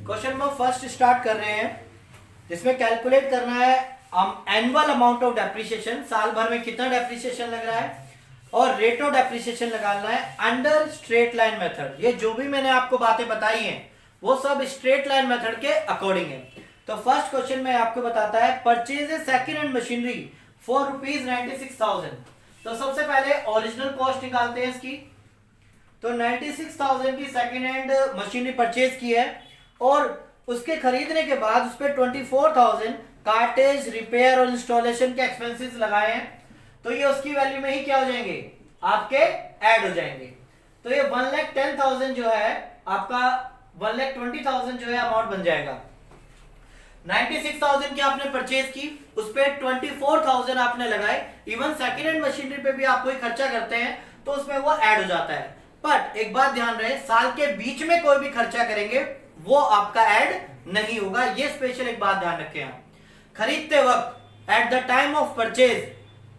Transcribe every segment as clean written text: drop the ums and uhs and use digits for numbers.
Question number first start कर रहे हैं, जिसमें कैलकुलेट करना है एनुअल अमाउंट ऑफ डेप्रिसिएशन, साल भर में कितना डेप्रिसिएशन लग रहा है, और रेट ऑफ डेप्रिसिएशन निकालना है अंडर स्ट्रेट लाइन मेथड। ये जो भी मैंने आपको बातें बताई हैं वो सब स्ट्रेट लाइन मेथड के अकॉर्डिंग है। तो फर्स्ट क्वेश्चन में आपको बताता है purchase a second hand machinery for ₹96,000। तो सबसे पहले ओरिजिनल कॉस्ट निकालते हैं इसकी। तो 96,000 की सेकेंड हैंड मशीनरी परचेज की है और उसके खरीदने के बाद उस पर 24,000 कार्टेज, रिपेयर और इंस्टॉलेशन के एक्सपेंसेस लगाए हैं। तो ये उसकी वैल्यू में ही क्या हो जाएंगे, आपके ऐड हो जाएंगे। तो ये 1,10,000 जो है आपका 1,20,000 जो है अमाउंट बन जाएगा। 96,000 की आपने परचेज की, उस पर 24,000 आपने लगाए। इवन सेकेंड हैंड मशीनरी पे भी आप कोई खर्चा करते हैं तो उसमें वो ऐड हो जाता है। बट एक बात ध्यान रहे, साल के बीच में कोई भी खर्चा करेंगे वो आपका ऐड नहीं होगा। ये स्पेशल एक बात ध्यान रखें आप खरीदते वक्त at the time of purchase,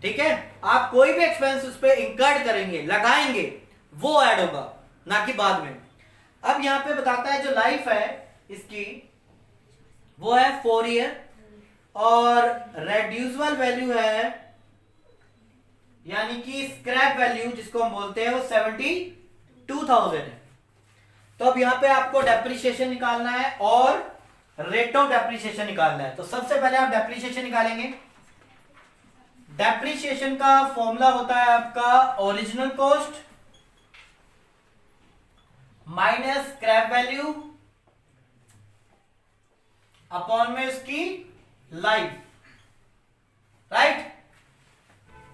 ठीक है, आप कोई भी एक्सपेंस उस पर इंकर्ड करेंगे, लगाएंगे, वो ऐड होगा, ना कि बाद में। अब यहां पे बताता है जो लाइफ है इसकी वो है 4 ईयर और रेड्यूसेबल वैल्यू है यानी कि स्क्रैप वैल्यू जिसको हम बोलते हैं वो 72,000 है। तो अब यहां पे आपको डेप्रिसिएशन निकालना है और रेट ऑफ डेप्रिसिएशन निकालना है। तो सबसे पहले आप डेप्रिसिएशन निकालेंगे। डेप्रिसिएशन का फॉर्मूला होता है आपका original cost minus scrap value upon में उसकी लाइफ, राइट।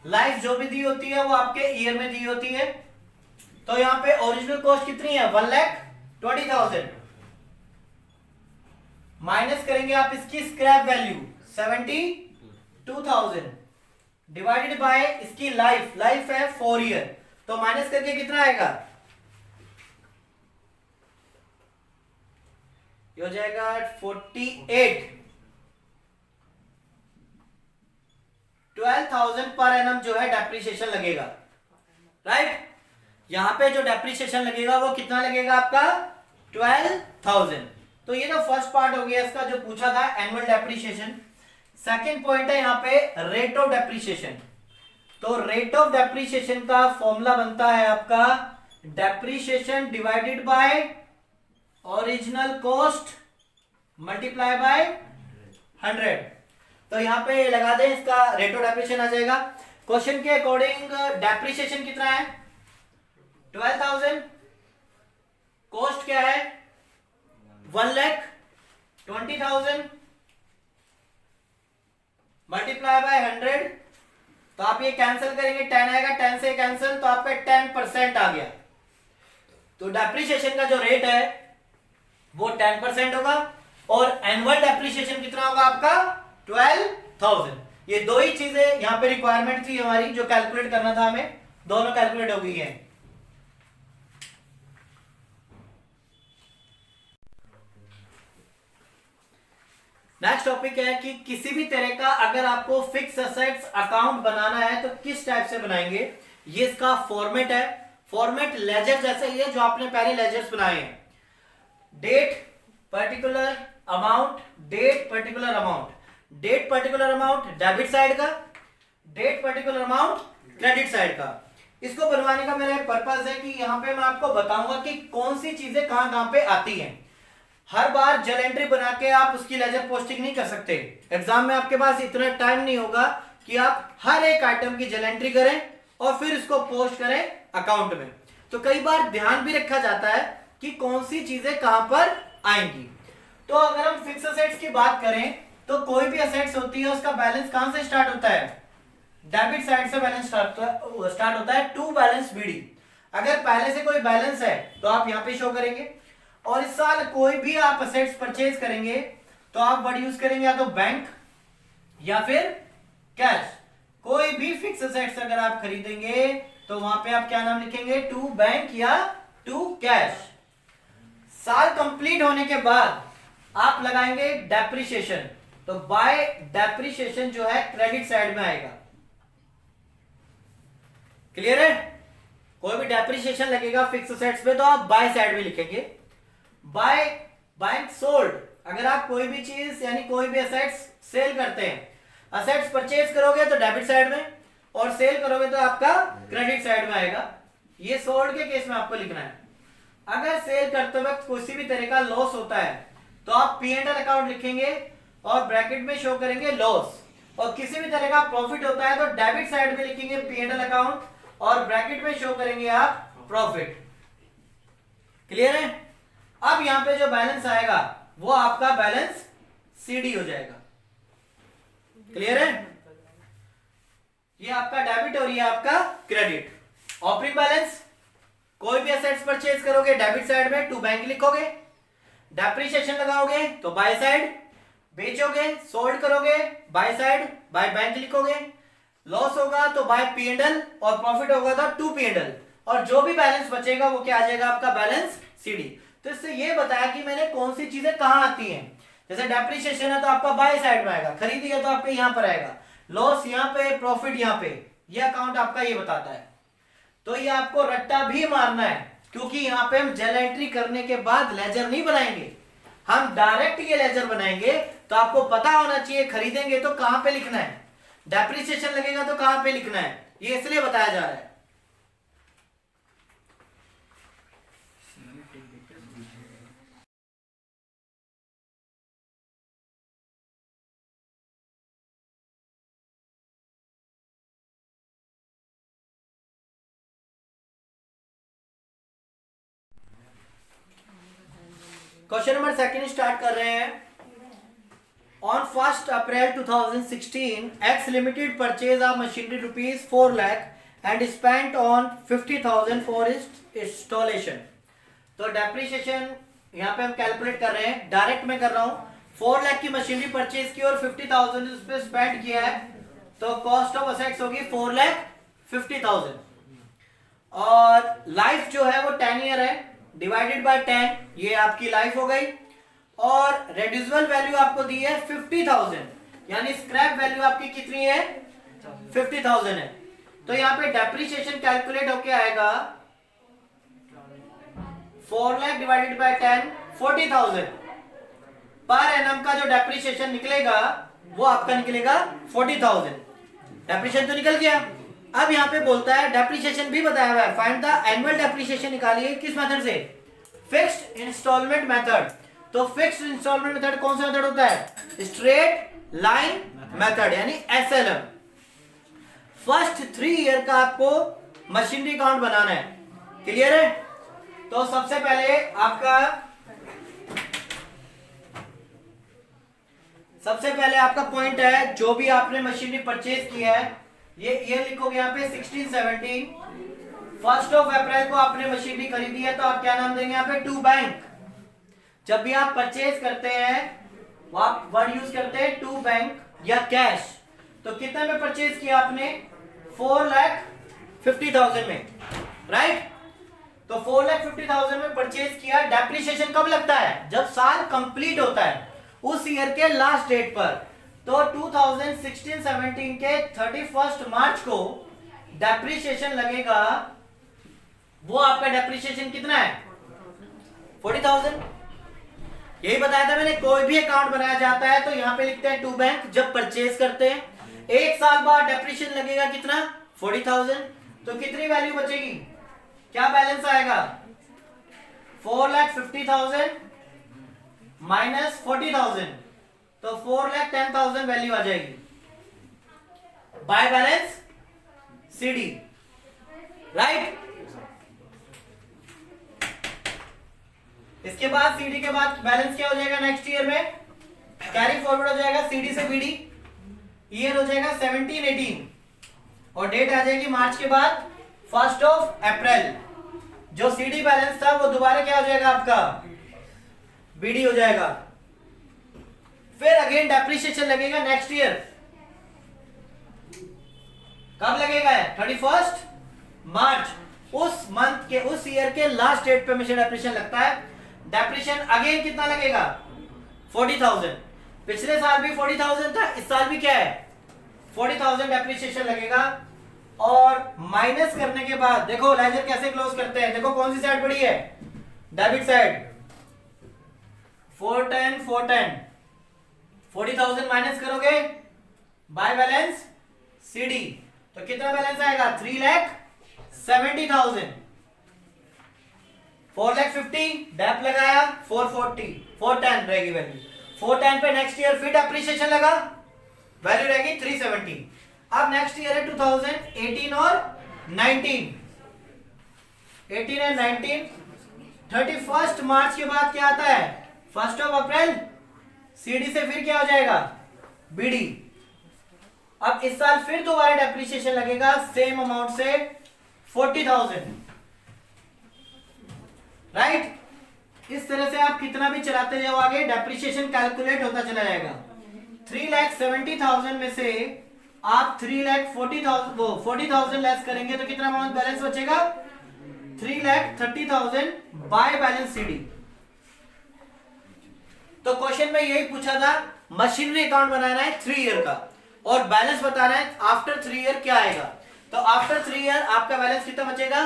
लाइफ जो भी दी होती है वो आपके ईयर में दी होती है। तो यहां पे ओरिजिनल कॉस्ट कितनी है, 1,20,000 माइनस करेंगे आप इसकी स्क्रैप वैल्यू 72,000 डिवाइडेड बाय इसकी लाइफ, लाइफ है 4 ईयर। तो माइनस करके कितना आएगा, ये हो जाएगा 48। 12,000 पर एनम जो है डेप्रिसिएशन लगेगा, राइट। यहां पे जो डेप्रिसिएशन लगेगा वो कितना लगेगा आपका 12,000। तो ये जो फर्स्ट पार्ट हो गया इसका जो पूछा था एनुअल डेप्रिसिएशन। सेकंड पॉइंट है यहां पे रेट ऑफ डेप्रिसिएशन। तो रेट ऑफ डेप्रिसिएशन का फॉर्मूला बनता है आपका depreciation divided by original cost multiply by 100। तो यहां पे लगा दें, इसका रेट ऑफ डेप्रिसिएशन आ जाएगा। क्वेश्चन के अकॉर्डिंग डेप्रिसिएशन कितना है 12,000, कॉस्ट क्या है 1,20,000 मल्टीप्लाई बाय 100। तो आप ये कैंसिल करेंगे, 10 आएगा, 10 से कैंसिल तो आपका 10% आ गया। तो डेप्रिसिएशन का जो रेट है वो 10% होगा और एनुअल डेप्रिसिएशन कितना होगा आपका 12,000। ये दो ही चीजें यहां पे रिक्वायरमेंट थी हमारी जो कैलकुलेट करना था हमें, दोनों कैलकुलेट हो गई है। नेक्स्ट टॉपिक है कि किसी भी तरह का अगर आपको फिक्स असेट्स अकाउंट बनाना है तो किस टाइप से बनाएंगे। ये इसका फॉर्मेट है, फॉर्मेट लेजर जैसा ही है जो आपने पहले लेजर्स बनाए हैं। Date particular amount, date particular amount, date particular amount debit side का, date particular amount credit side का। इसको बनवाने का मेरा पर्पस है कि यहां पे मैं आपको बताऊंगा कि कौन सी चीजें कहां कहां पे आती हैं। हर बार जर्नल एंट्री बना के आप उसकी लेजर पोस्टिंग नहीं कर सकते। एग्जाम में आपके पास इतना टाइम नहीं होगा कि आप हर एक आइटम की जर्नल एंट्री करें और फिर इसको पोस्ट करें अकाउंट में। तो कई बार ध्यान भी रखा जाता है कि कौन सी चीजें कहां पर आएंगी। तो अगर हम फिक्स असेट्स की बात करें तो कोई भी असेट्स होती है उसका बैलेंस कहां से स्टार्ट होता है, डेबिट साइड से बैलेंस स्टार्ट होता है टू बैलेंस बीडी। अगर पहले से कोई बैलेंस है तो आप यहां पे शो करेंगे। और इस साल कोई भी आप असेट्स परचेज करेंगे तो आप वर्ड यूज करेंगे या तो बैंक या फिर कैश। कोई भी फिक्स असेट्स अगर आप खरीदेंगे तो वहां पे आप क्या नाम लिखेंगे, टू बैंक या टू कैश। साल कंप्लीट होने के बाद आप लगाएंगे डेप्रिसिएशन। तो बाय डेप्रिसिएशन जो है क्रेडिट साइड में आएगा। क्लियर है, कोई भी डेप्रिसिएशन लगेगा फिक्स असेट्स पे तो आप बाय साइड में लिखेंगे। बाय बैंक सोल्ड आप कोई भी चीज यानी कोई भी असेट्स सेल करते हैं, असेट्स परचेज करोगे तो डेबिट साइड में और सेल करोगे तो आपका क्रेडिट साइड में आएगा। ये सोल्ड के केस में आपको लिखना है। अगर सेल करते वक्त किसी भी तरह का लॉस होता है तो आप P&L अकाउंट लिखेंगे और ब्रैकेट में शो करेंगे लॉस, और किसी भी तरह का प्रॉफिट होता है तो डेबिट साइड में लिखेंगे P&L अकाउंट और ब्रैकेट में शो करेंगे आप प्रॉफिट। क्लियर है? अब यहां पे जो बैलेंस आएगा वो आपका बैलेंस सीडी हो जाएगा। क्लियर है? ये आपका डेबिट और ये आपका क्रेडिट। ऑपरेटिंग बैलेंस, कोई भी एसेट्स परचेज करोगे डेबिट साइड में टू बैंक लिखोगे, डेप्रिसिएशन लगाओगे तो बाय साइड, बेचोगे सोल्ड करोगे बाय साइड बाय बैंक लिखोगे, लॉस होगा तो बाय P&L और प्रॉफिट होगा तो टू P&L, और जो भी बैलेंस बचेगा वो क्या आ जाएगा आपका बैलेंस सीडी। तो इससे ये बताया कि मैंने कौन सी चीजें कहां आती हैं। जैसे डेप्रिसिएशन है तो आपका बाय साइड में आएगा, खरीदी है तो आपके यहां पर आएगा, लॉस यहां पे, प्रॉफिट यहां पे, ये अकाउंट आपका ये बताता है। तो ये आपको रट्टा भी मारना है क्योंकि यहां पे हम जर्नल एंट्री करने के बाद लेजर नहीं बनाएंगे, हम डायरेक्ट ये लेजर बनाएंगे। तो आपको पता होना चाहिए खरीदेंगे तो कहां पे लिखना है, डेप्रिसिएशन लगेगा तो कहां पे लिखना है, ये इसलिए बताया जा रहा है। क्वेश्चन नंबर सेकंड स्टार्ट कर रहे हैं। On 1 April 2016 x limited purchase of machinery rupees 4 lakh and spent on 50,000 for installation. तो डेप्रिसिएशन यहाँ पे हम कैलकुलेट कर रहे हैं, डायरेक्ट में कर रहा हूं। 4 लाख की मशीनरी परचेज की और 50,000 उस पर स्पेंड किया है, तो कॉस्ट ऑफ असेट्स होगी 4,50,000 और लाइफ जो है वो 10 ईयर है, डिवाइडेड बाय 10, ये आपकी लाइफ हो गई। और रेड्यूसिबल वैल्यू आपको दी है 50,000, यानी स्क्रैप वैल्यू आपकी कितनी है 50,000 है। तो यहाँ पे डेप्रिसिएशन कैलकुलेट होके आएगा 4 lakh divided by 10 40,000 per annum का जो डेप्रिसिएशन निकलेगा वो आपका निकलेगा 40,000। डेप्रिसिएशन तो निकल गया। अब यहाँ पे बोलता है डेप्रिसिएशन भी बताया हुआ है, फाइंड द एनुअल डेप्रिसिएशन निकालिए किस मेथड से, फिक्स्ड इंस्टॉलमेंट मेथड। तो फिक्स्ड इंस्टॉलमेंट मेथड कौन सा मेथड होता है, स्ट्रेट लाइन मेथड यानी SLM। फर्स्ट 3 ईयर का आपको मशीनरी अकाउंट बनाना है। क्लियर है? तो सबसे पहले आपका पॉइंट है, जो भी आपने मशीनरी परचेज किया है ये ईयर लिखोगे यहाँ पे 16-17। 1 अप्रैल को आपने मशीनरी खरीदी है तो आप क्या नाम देंगे यहाँ पे टू बैंक। जब भी आप परचेज करते हैं वो आप वर्ड यूज करते हैं टू बैंक या कैश। तो कितने में परचेज किया आपने 4,50,000 में, राइट। तो 4,50,000 में परचेज किया। डेप्रिसिएशन कब लगता है, जब साल कंप्लीट होता है उस ईयर के लास्ट डेट पर। तो 2016-17 के 31 मार्च को डेप्रिसिएशन लगेगा। वो आपका डेप्रिसिएशन कितना है 40,000। यही बताया था मैंने, कोई भी अकाउंट बनाया जाता है तो यहां पे लिखते हैं टू बैंक जब परचेज करते हैं। एक साल बाद डेप्रिसिएशन लगेगा कितना 40,000। तो कितनी वैल्यू बचेगी, क्या बैलेंस आएगा 4,50,000 माइनस 40,000, तो 4,10,000 वैल्यू आ जाएगी बाय बैलेंस CD, राइट। इसके बाद CD के बाद बैलेंस क्या हो जाएगा नेक्स्ट ईयर में, कैरी फॉरवर्ड हो जाएगा CD से BD, ईयर हो जाएगा 17-18 और डेट आ जाएगी मार्च के बाद 1 अप्रैल। जो CD बैलेंस था वो दोबारा क्या हो जाएगा आपका BD हो जाएगा। फिर अगेन डेप्रिसिएशन लगेगा नेक्स्ट ईयर। कब लगेगा 31 मार्च, उस मंथ के उस ईयर के लास्ट डेट पे हमेशा डेप्रिसिएशन लगता है। डेप्रिसिएशन अगेन कितना लगेगा 40,000। पिछले साल भी 40,000 था, इस साल भी क्या है 40,000 डेप्रिसिएशन लगेगा। और माइनस करने के बाद देखो लेजर कैसे क्लोज करते हैं, देखो कौन सी साइड बड़ी है डेबिट साइड 410 40,000 माइनस करोगे बाय बैलेंस सीडी तो कितना बैलेंस आएगा 3,70,000। 4,50,000 डेप लगाया 440 410 रहेगी वैल्यू। 410 पे नेक्स्ट ईयर फिर डेप्रिसिएशन लगा वैल्यू रहेगी 370। अब नेक्स्ट ईयर है 2018 और 19 18 एंड 19 31 मार्च के बाद क्या आता है 1 अप्रैल सीडी से फिर क्या हो जाएगा बीडी। अब इस साल फिर दोबारा डेप्रिसिएशन लगेगा सेम अमाउंट से 40,000 राइट। इस तरह से आप कितना भी चलाते जाओ आगे डेप्रिसिएशन कैलकुलेट होता चला जाएगा। 3,70,000 में से आप 3,40,000 लेस करेंगे तो कितना अमाउंट बैलेंस बचेगा 3,30,000 बाय बैलेंस सीडी। तो क्वेश्चन में यही पूछा था मशीनरी अकाउंट बनाना है 3 ईयर का और बैलेंस बताना है आफ्टर 3 ईयर क्या आएगा। तो आफ्टर 3 ईयर आपका बैलेंस कितना बचेगा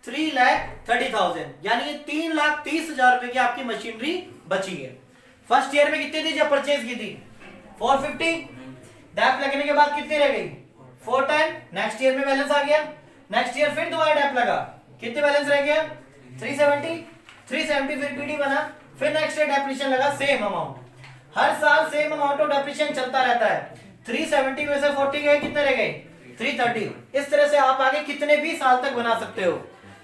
3,30,000 यानी 3,30,000 रुपए की आपकी मशीनरी बची है। फर्स्ट ईयर में कितनी थी जब परचेज की थी 450 डैप लगने के बाद कितनी रह गई 410। नेक्स्ट ईयर में बैलेंस आ गया नेक्स्ट ईयर फिर दोबारा डैप लगा कितने बैलेंस रह गया 370 फिर पीडी बना फिर नेक्स्ट ईयर डेप्रिसिएशन लगा सेम अमाउंट। हर साल सेम अमाउंट ऑफ डेप्रिसिएशन चलता रहता है। 370 में से 40 गए कितने रह गए 330। इस तरह से आप आगे कितने भी साल तक बना सकते हो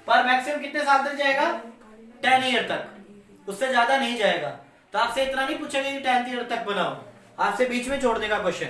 पर मैक्सिमम कितने साल तक जाएगा 10 ईयर तक उससे ज्यादा नहीं जाएगा। तो आपसे इतना नहीं पूछेगा कि 10 ईयर तक बनाओ आपसे बीच में छोड़ देगा क्वेश्चन।